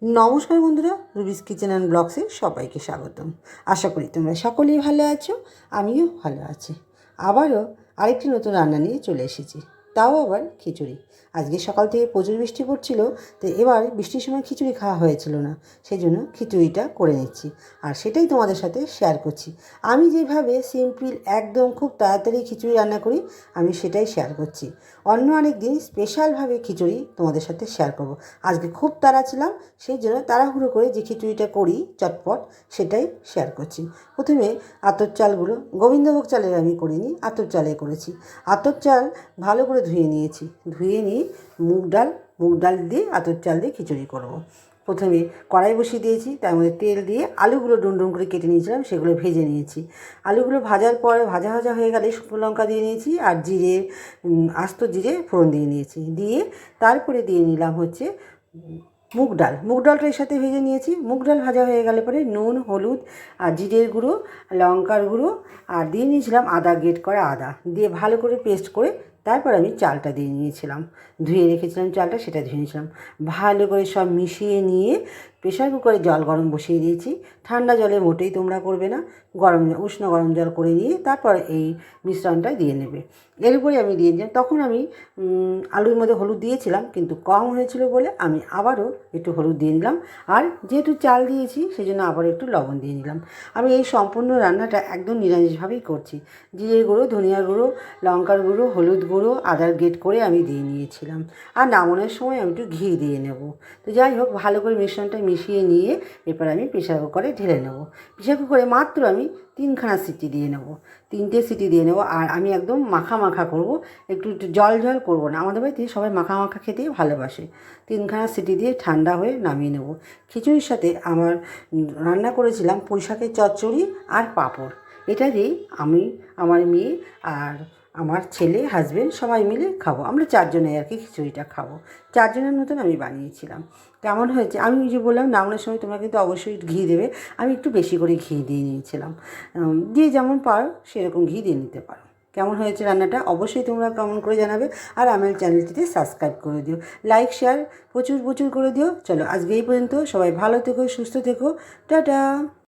নমস্কার বন্ধুরা, রুবিস kitchen and ব্লগসে সবাইকে স্বাগতম। আশা করি তোমরা সকলেই ভালো আছো, আমিও ভালো আছি। আবারও আরেকটি নতুন রান্না নিয়ে চলে এসেছি, তাও আবার খিচুড়ি। আজকে সকাল থেকে প্রচুর বৃষ্টি পড়ছিল, তো এবার বৃষ্টির সময় খিচুড়ি খাওয়া হয়েছিল না, সেই জন্য খিচুড়িটা করে নিচ্ছি আর সেটাই তোমাদের সাথে শেয়ার করছি। আমি যেভাবে সিম্পল একদম খুব তাড়াতাড়ি খিচুড়ি রান্না করি, আমি সেটাই শেয়ার করছি। অন্য অনেক দিন স্পেশালভাবে খিচুড়ি তোমাদের সাথে শেয়ার করব। আজকে খুব তাড়া ছিলাম, সেই জন্য তাড়াহুড়ো করে যে খিচুড়িটা করি চটপট, সেটাই শেয়ার করছি। প্রথমে আতপ চালগুলো, গোবিন্দভোগ চালের আমি করিনি, আতপ চালে করেছি। আতপ চাল ভালো করে ধুয়ে নিয়েছি, ধুয়ে নিয়ে মুগ ডাল দিয়ে আতপ চাল দিয়ে খিচুড়ি করব। প্রথমে কড়াই বসিয়ে দিয়েছি, তার মধ্যে তেল দিয়ে আলুগুলো ডুম ডুম করে কেটে নিয়েছিলাম, সেগুলো ভেজে নিয়েছি। আলুগুলো ভাজার পরে ভাজা ভাজা হয়ে গেলে শুকনো লঙ্কা দিয়ে নিয়েছি আর জিরে, আস্ত জিরে ফোড়ন দিয়ে নিয়েছি। দিয়ে তারপরে দিয়ে নিলাম হচ্ছে মুগ ডালটা এর সাথে ভেজে নিয়েছি। মুগ ডাল ভাজা হয়ে গেলে পরে নুন, হলুদ আর জিরের গুঁড়ো, লঙ্কার গুঁড়ো আর দিয়ে নিয়েছিলাম আদা, গ্রেট করা আদা দিয়ে ভালো করে পেস্ট করে তারপর আমি চালটা দিয়ে নিয়েছিলাম, ধুয়ে রেখেছিলাম চালটা, সেটা ধুয়ে নিয়েছিলাম। ভালো করে সব মিশিয়ে নিয়ে প্রেশার কুকারে জল গরম বসিয়ে দিয়েছি। ঠান্ডা জলে মোটেই তোমরা করবে না, উষ্ণ গরম জল করে নিয়ে তারপর এই মিশ্রণটা দিয়ে নেবে। এর উপরে আমি দিয়ে দিলাম, তখন আমি আলুর মধ্যে হলুদ দিয়েছিলাম, কিন্তু কম হয়েছিল বলে আমি আবারও একটু হলুদ দিয়ে নিলাম। আর যেহেতু চাল দিয়েছি সেই জন্য আবার একটু লবণ দিয়ে নিলাম। আমি এই সম্পূর্ণ রান্নাটা একদম নিরামিষভাবেই করছি। জিরের গুঁড়ো, ধনিয়ার গুঁড়ো, লঙ্কার গুঁড়ো, হলুদ গুঁড়ো, আদার গ্রেট করে আমি দিয়ে নিয়েছিলাম। আর নামানোর সময় আমি একটু ঘি দিয়ে নেব। তো যাই হোক, ভালো করে মিশ্রণটা মিশিয়ে নিয়ে এরপর আমি প্রেশার কুকারে ঢেলে নেব। প্রেশার কুকারে মাত্র আমি 3খানা সিটি দিয়ে নেব, 3টে সিটি দিয়ে নেব। আর আমি একদম মাখা মাখা করব, একটু জল জল করব না। আমাদের বাড়িতে সবাই মাখা মাখা খেতেই ভালোবাসে। 3খানা সিটি দিয়ে ঠান্ডা হয়ে নামিয়ে নেব। খিচুড়ির সাথে আমার রান্না করেছিলাম পুঁই শাকের চচ্চড়ি আর পাঁপড়। এটা দিয়েই আমি, আমার মেয়ে আর আমার ছেলে, হাজব্যান্ড সবাই মিলে খাবো। আমরা 4জনে আর কি খিচুড়িটা খাবো। 4জনের মতন আমি বানিয়েছিলাম। কেমন হয়েছে, আমি যে বললাম নামানোর সময় তোমরা কিন্তু অবশ্যই ঘি দেবে, আমি একটু বেশি করে ঘি দিয়ে নিয়েছিলাম। যে যেমন পারো সেরকম ঘি দিয়ে নিতে পারো। কেমন হয়েছে রান্নাটা অবশ্যই তোমরা কমেন্ট করে জানাবে। আর আমার চ্যানেলটিতে সাবস্ক্রাইব করে দিও, লাইক শেয়ার প্রচুর প্রচুর করে দিও। চলো আজকে এই পর্যন্ত, সবাই ভালো থেকো, সুস্থ থেকো, টাটা।